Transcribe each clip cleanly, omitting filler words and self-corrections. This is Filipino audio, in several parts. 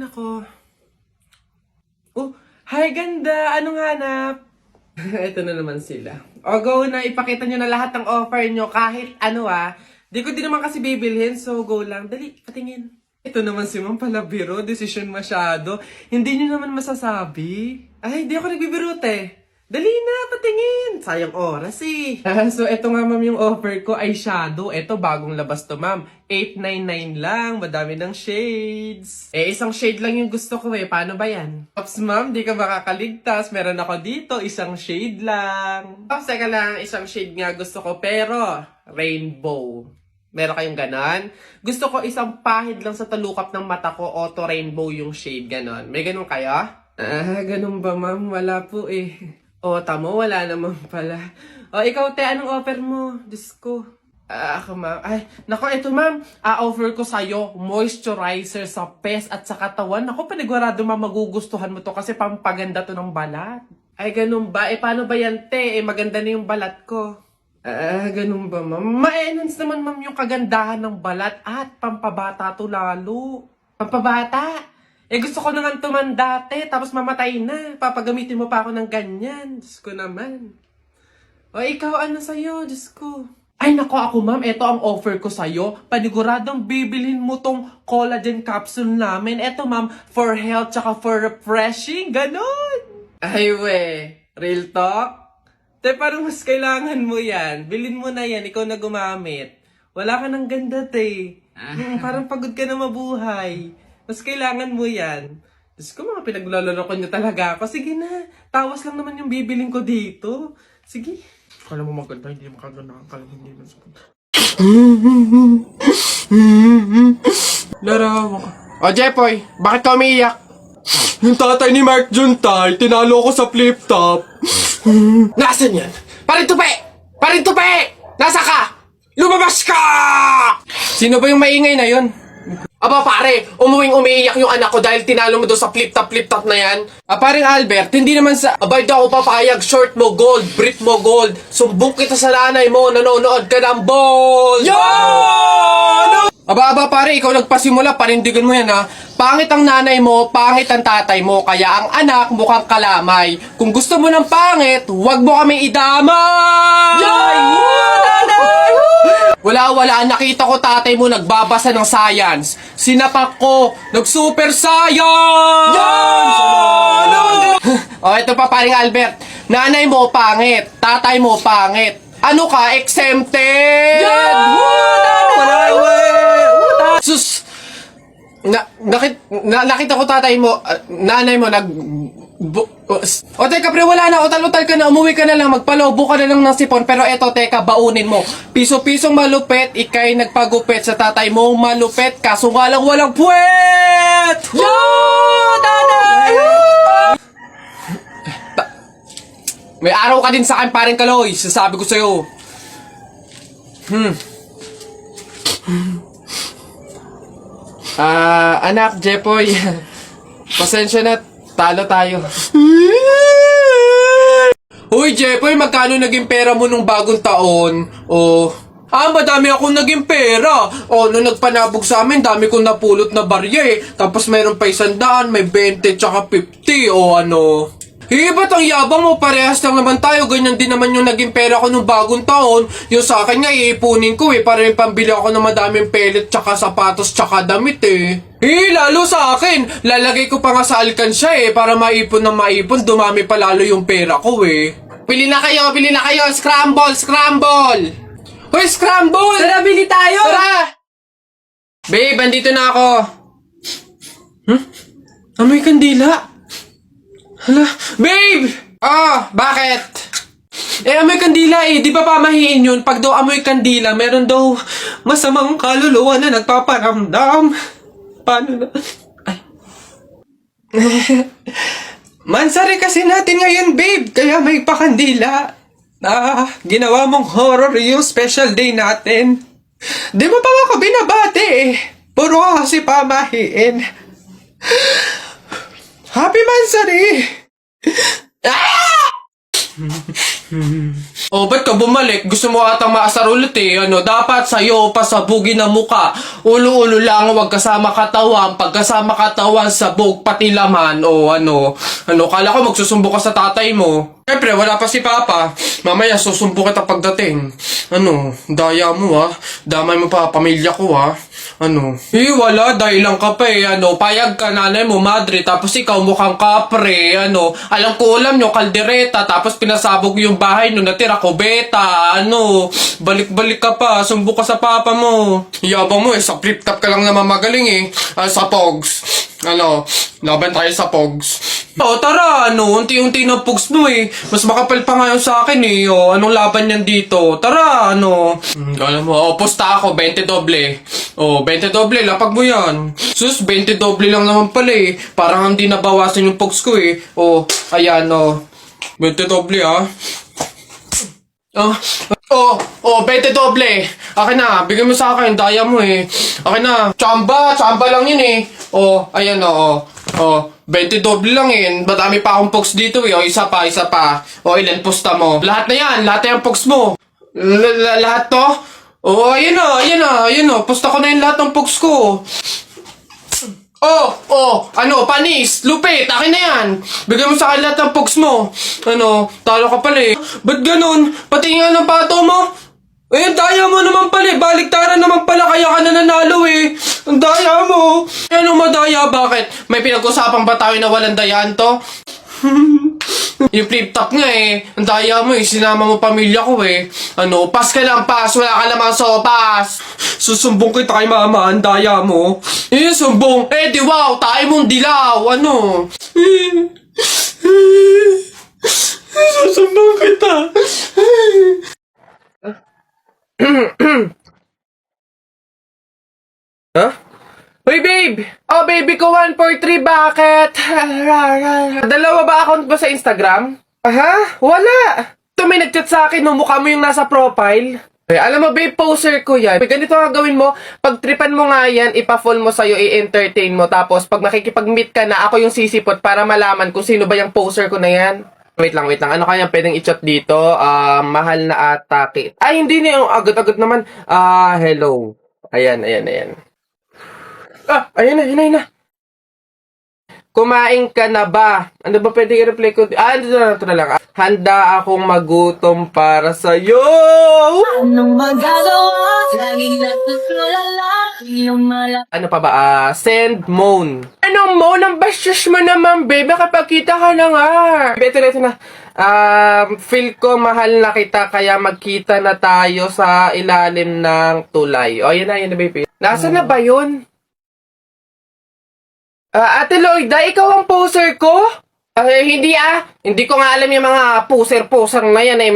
ako. Oh, hi ganda! Anong hanap? Ito na naman sila. O go na, ipakita nyo na lahat ng offer nyo kahit ano Di ko din naman kasi bibilhin, so go lang. Dali, patingin. Ito naman si Ma'am Palabiro, decision masyado. Hindi nyo naman masasabi. Ay, di ako nagbibiro Dali na, patingin. Sayang oras So, eto nga ma'am yung offer ko ay shadow. Eto, bagong labas to ma'am. 899 lang. Madami ng shades. Isang shade lang yung gusto ko Paano ba yan? Ops ma'am, di ka makakaligtas. Meron ako dito, isang shade lang. Ops, teka lang, isang shade nga gusto ko. Pero, rainbow. Meron kayong ganon? Gusto ko isang pahid lang sa talukap ng mata ko. Auto rainbow yung shade, ganon. May ganon kayo? Ganon ba ma'am? Wala po tamo, wala naman pala. Ikaw anong offer mo? Diyos ko. Ako ma'am. Nako, ito ma'am. Offer ko sa'yo, moisturizer sa pes at sa katawan. Nako, panigurado ma'am, magugustuhan mo to kasi pampaganda to ng balat. Ganun ba? Paano ba yan, maganda na yung balat ko. Ganun ba ma'am? Ma-enhance naman ma'am yung kagandahan ng balat at pampabata to lalo. Pampabata? Gusto ko na nga tumanda tapos mamatay na. Papagamitin mo pa ako ng ganyan. Diyos ko naman. Ikaw ano sa'yo? Diyos ko. Ay nako ako ma'am, ito ang offer ko sa'yo. Paniguradong bibilhin mo tong collagen capsule namin. Ito ma'am, for health tsaka for refreshing. Ganon. Real talk? Parang mas kailangan mo yan. Bilhin mo na yan, ikaw na gumamit. Wala ka ng ganda parang pagod ka na mabuhay. Mas kailangan mo yan. Diyos ko, mga pinaglaloloko niyo talaga ako. Sige na, tawas lang naman yung bibiling ko dito. Sige. Kala mo maganda, hindi makaganda ang kalang hindi na sa larawan ka. Jepoy, bakit ka umiiyak? Yung tatay ni Mark Juntay, tinalo ko sa flip top. Nasaan yan? Parin tupi! Nasa ka? Lumabas ka! Sino ba yung maingay na yun? Aba pare, umiiyak yung anak ko dahil tinalo mo doon sa flip top na yan. Paring Albert, hindi naman sa abay daw ako papayag, short mo gold, brief mo gold, sumbong kita sa nanay mo, nanonood ka ng ball! Yo! Aba pare, ikaw nagpasimula, panindigan mo yan Pangit ang nanay mo, pangit ang tatay mo, kaya ang anak mukhang kalamay. Kung gusto mo ng pangit, huwag mo kami idamay! Yay! Wala, nakita ko tatay mo nagbabasa ng science. Sinapak ko, nag-super science! Ito pa paring Albert. Nanay mo pangit, tatay mo pangit. Ano ka, exempted? Sus! Nakita ko tatay mo, nanay mo teka pre, wala na, utal-utal ka na, umuwi ka na lang, magpalobo ka na lang ng sipon, pero eto teka, baunin mo. Piso-pisong malupet, ikay nagpagupit sa tatay mo, malupet, kaso nga lang walang puwet! Yo! Tatay! May araw ka din sa akin, paring Kaloy, sasabi ko sa'yo. Anak, Jepoy, pasensya na, talo tayo. Uy, Jepoy, magkano naging pera mo nung bagong taon? Madami akong naging pera. Nung nagpanabog sa amin, dami kong napulot na barya Tapos meron pa 100, may 20, tsaka 50, ba't ang yabang mo? Parehas lang naman tayo. Ganyan din naman yung naging pera ko nung bagong taon. Yung sa akin nga, iipunin ko para may pambili ako ng madaming pellet, tsaka sapatos, tsaka damit lalo sa akin. Lalagay ko pa nga sa alkansya para maipon ng maipon. Dumami pa lalo yung pera ko Bili na kayo! Scramble! Hoy, scramble! Tara, bili tayo! Tara! Babe, andito na ako. Amoy kandila. Hala, babe! Bakit? Amoy kandila Di ba pamahiin yun? Pag daw amoy kandila, meron daw masamang kaluluwa na nagpaparamdam. Paano na? Mansari kasi natin ngayon, babe. Kaya may pakandila. Ginawa mong horror yung special day natin. Di mo pa ako binabati Puro ka kasi pamahiin. Happy Mansari! Oh, ba't ka bumalik? Gusto mo atang maasar ulit eh. Dapat sa'yo pasabugin na muka. Ulo-ulo lang, wag kasama katawan. Pagkasama katawan, sabog, pati laman. Kala ko magsusumbo ka sa tatay mo. Siyempre, wala pa si Papa. Mamaya, susumbo kita pagdating. Daya mo ah. Damay mo pa pamilya ko ah. Wala, dahil lang ka pa eh. Payag ka nanay mo, madre, tapos ikaw mukhang kapre. Alam ko ulam nyo, kaldereta, tapos pinasabog yung bahay nyo, natira kubeta. Balik-balik ka pa, sumbo ka sa papa mo. Yabang mo eh, sa flip-top ka lang naman magaling eh. Sa Pogs. Laban tayo sa Pogs. Tara, unti-unti na Pogs mo eh. Mas makapal pa ngayon sa akin eh. Anong laban yan dito? Tara, alam mo, pusta ako, 20 doble. 20 doble, lapag mo yan. Sus, 20 doble lang naman pala eh. Parang hindi nabawasan yung Pogs ko eh. Ayan, 20 doble ah. 20 doble. Akin na, bigyan mo sa akin, daya mo eh. Akin na, tsamba lang yun eh. Ayan 20 doble lang yun. Madami pa akong Pogs dito eh. Isa pa. Ilan pusta mo? Lahat na yan yung Pogs mo. Lahat to? Ayan na. Pusta ko na yung lahat ng Pogs ko. Panis, lupit, akin na yan. Bigyan mo sa akin lahat ng Pogs mo. Talo ka pala eh. Ba't ganun? Pati nga ng pato mo. Daya mo naman pala eh. Baliktaran naman pala, kaya ka na nanalo eh. Ang daya mo. Madaya, bakit? May pinag-usapang ba tayo na walang dayaan to? Yung flip-top nga eh. Ang daya mo eh. Sinama mo pamilya ko eh. Pas ka lang, pas. Wala ka namang sopas. Susumbong kita kay mama. Ang daya mo. Sumbong. Di wow. Tayo mong dilaw. Susumbong kita. Huh? Hoy, babe! Baby ko, 143, bakit? Dalawa ba account ba sa Instagram? Wala! Ito may nag-chat sa akin, mukha mo yung nasa profile. Alam mo, babe, poser ko yan. Ganito ang gawin mo, pag-tripan mo nga yan, ipa-fall mo sa'yo, i-entertain mo, tapos pag makikipag-meet ka na, ako yung sisipot para malaman kung sino ba yung poser ko na yan. Wait lang. Ano kaya pwedeng i-chat dito? Mahal na atake. Ay, hindi na yung agad-agad naman. Hello. Ayan. Ayan na. Kumain ka na ba? Ano ba pwede i-reply ko? Ito na lang. Handa akong magutom para sa'yo. Anong magagawa? Laging natutulala. Ano pa ba? Send moan. Anong moan? Ang bastos mo naman, babe. Nakapagkita ka na nga. Ito na. Feel ko mahal na kita, kaya magkita na tayo sa ilalim ng tulay. Yan na, babe. Nasaan na ba yun? Ate Lloyda, ikaw ang poser ko? Hindi Hindi ko nga alam yung mga poser na yan eh.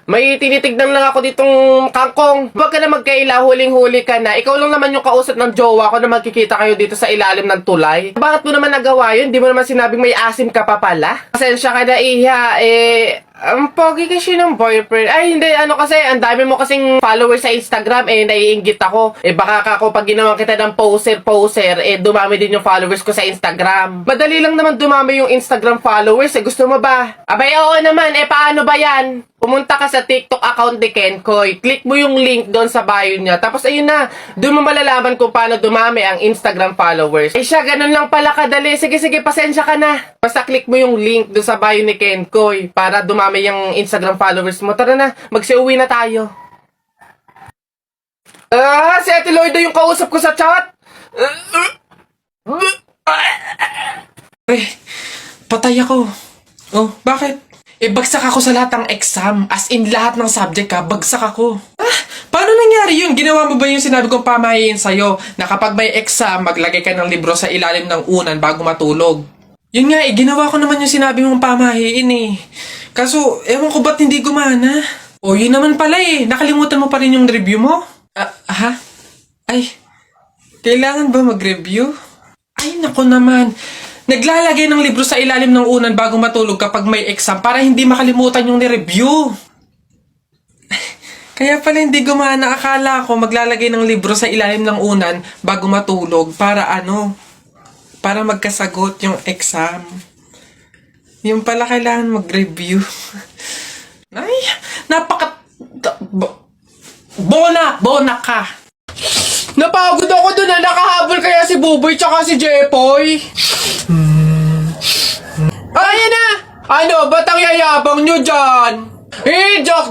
May tinitignan lang ako ditong kangkong. Huwag ka na magkaila, huling-huli ka na. Ikaw lang naman yung kausap ng jowa ko na magkikita kayo dito sa ilalim ng tulay. Bakit mo naman nagawa yun? Di mo naman sinabing may asim ka pa pala? Pasensya ka na, Iha. Ang pogi kasi ng boyfriend. Ay, hindi. Kasi, ang dami mo kasing followers sa Instagram. Naiinggit ako. Baka ako pag ginawa kita ng poser, dumami din yung followers ko sa Instagram. Madali lang naman dumami yung Instagram followers. Gusto mo ba? Abay, oo naman. Paano ba yan? Pumunta ka sa TikTok account ni Kenkoy. Click mo yung link doon sa bio niya. Tapos ayun na, doon mo malalaman kung paano dumami ang Instagram followers. Siya, ganun lang pala kadali. Sige, pasensya ka na. Basta click mo yung link doon sa bio ni Kenkoy para dumami yung Instagram followers mo. Tara na, magsiuwi na tayo. Si Ate Lloyda yung kausap ko sa chat. Patay ako. Bakit? Bagsak ako sa lahat ng exam. As in, lahat ng subject bagsak ako. Paano nangyari yun? Ginawa mo ba yung sinabi kong pamahiin sa'yo na kapag may exam, maglagay ka ng libro sa ilalim ng unan bago matulog? Yun nga ginawa ko naman yung sinabi mong pamahiin Kaso, ewan ko ba't hindi gumana? Yun naman pala nakalimutan mo pa rin yung review mo? Ay, kailangan ba mag-review? Ay, naku naman. Naglalagay ng libro sa ilalim ng unan bago matulog kapag may exam para hindi makalimutan yung ni-review. Kaya pala hindi gumana. Akala ko maglalagay ng libro sa ilalim ng unan bago matulog para para magkasagot yung exam. Yung pala kailangan mag-review. Ay, Bona ka. Napagod ako dun na nakahabol kaya si Buboy tsaka si Jepoy. Ayan na! Ano, ba't ang yayabang nyo dyan?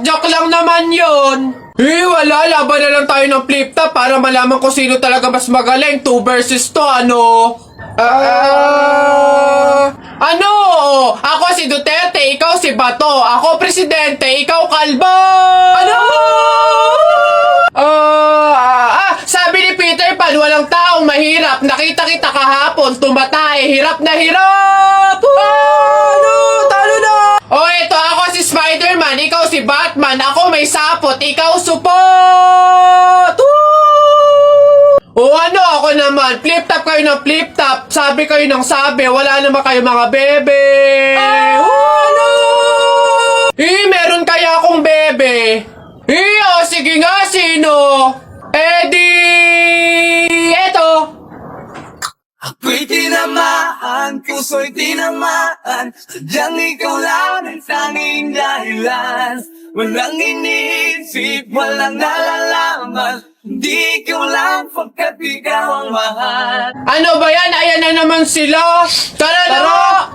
Joke lang naman yon. Wala, laban na lang tayo ng flip-top para malaman kung sino talaga mas magaling. 2 versus 2, ano? Ano? Ako si Duterte, ikaw si Bato. Ako presidente, ikaw kalbo. Ano? Sabi ni Peter Pan, walang taong mahirap. Nakita kita kahapon, tumatay, hirap na hirap. Ano? Talo na. Eto, ako si Spider-Man, ikaw si Batman. Ako may sapot, ikaw support. Ano ako naman? Flip-top kayo ng flip-top. Sabi kayo ng sabi. Wala naman kayo mga bebe. Ano? Meron kaya akong bebe. Sige nga, sino? Eto. Ako'y tinamaan, puso'y tinamaan. Sadyang ikaw lang ang tanging dahilan. Walang iniisip, walang nalalaman. Hindi ikaw lang pagkat ikaw ang mahal. Ano ba yan? Ayan na naman sila. Tara na!